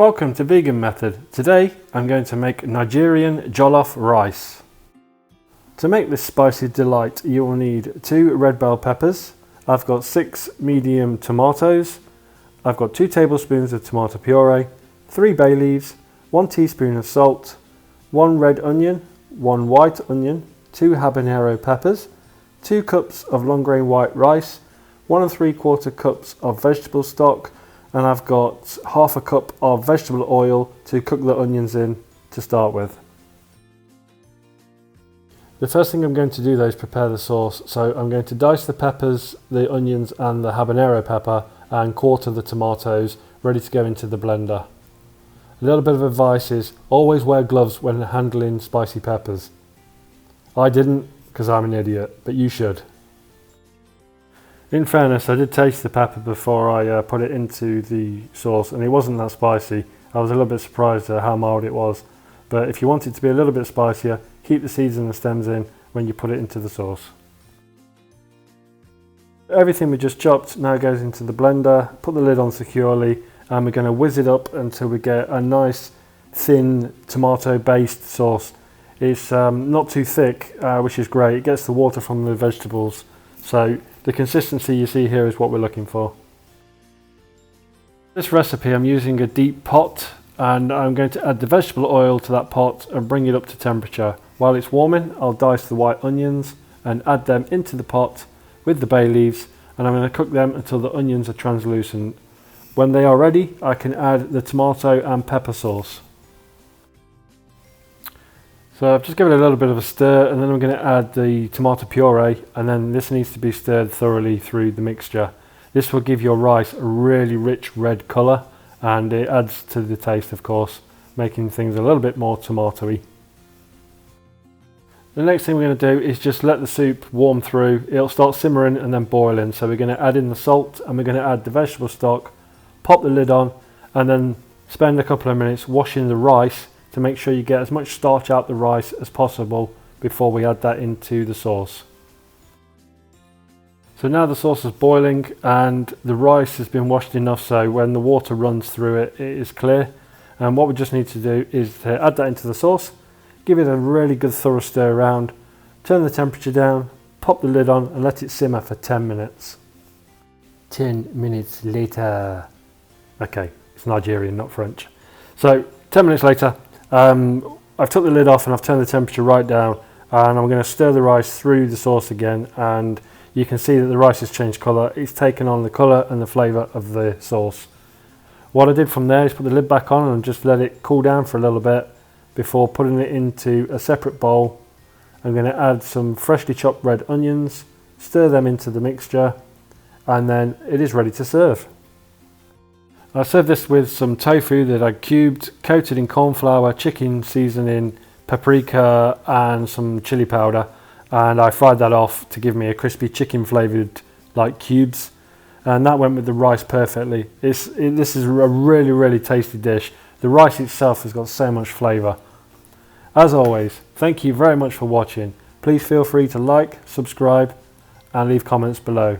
Welcome to Vegan Method. Today I'm going to make Nigerian Jollof rice. To make this spicy delight you will need 2 red bell peppers. I've got 6 medium tomatoes. I've got 2 tablespoons of tomato puree, 3 bay leaves, 1 teaspoon of salt, 1 red onion, 1 white onion, 2 habanero peppers, 2 cups of long grain white rice, 1 3/4 cups of vegetable stock, and I've got half a cup of vegetable oil to cook the onions in to start with. The first thing I'm going to do though is prepare the sauce. So I'm going to dice the peppers, the onions and the habanero pepper and quarter the tomatoes ready to go into the blender. A little bit of advice is always wear gloves when handling spicy peppers. I didn't because I'm an idiot, but you should. In fairness, I did taste the pepper before I put it into the sauce and it wasn't that spicy. I was a little bit surprised at how mild it was. But if you want it to be a little bit spicier, keep the seeds and the stems in when you put it into the sauce. Everything we just chopped now goes into the blender, put the lid on securely, and we're going to whiz it up until we get a nice thin tomato based sauce. It's not too thick, which is great. It gets the water from the vegetables. So the consistency you see here is what we're looking for. This recipe I'm using a deep pot and I'm going to add the vegetable oil to that pot and bring it up to temperature. While it's warming, I'll dice the white onions and add them into the pot with the bay leaves, and I'm going to cook them until the onions are translucent. When they are ready, I can add the tomato and pepper sauce. So I've just given it a little bit of a stir and then I'm going to add the tomato puree, and then this needs to be stirred thoroughly through the mixture. This will give your rice a really rich red colour and it adds to the taste, of course, making things a little bit more tomatoey. The next thing we're going to do is just let the soup warm through. It'll start simmering and then boiling. So we're going to add in the salt and we're going to add the vegetable stock, pop the lid on and then spend a couple of minutes washing the rice to make sure you get as much starch out the rice as possible before we add that into the sauce. So now the sauce is boiling and the rice has been washed enough so when the water runs through it, it is clear. And what we just need to do is to add that into the sauce, give it a really good thorough stir around, turn the temperature down, pop the lid on and let it simmer for 10 minutes. 10 minutes later. Okay, it's Nigerian, not French. So 10 minutes later, I've took the lid off and I've turned the temperature right down, and I'm going to stir the rice through the sauce again, and you can see that the rice has changed colour. It's taken on the colour and the flavour of the sauce. What I did from there is put the lid back on and just let it cool down for a little bit before putting it into a separate bowl. I'm going to add some freshly chopped red onions, stir them into the mixture, and then it is ready to serve. I served this with some tofu that I cubed, coated in corn flour, chicken seasoning, paprika and some chili powder, and I fried that off to give me a crispy chicken flavoured like cubes, and that went with the rice perfectly. This is a really tasty dish. The rice itself has got so much flavour. As always, thank you very much for watching. Please feel free to like, subscribe and leave comments below.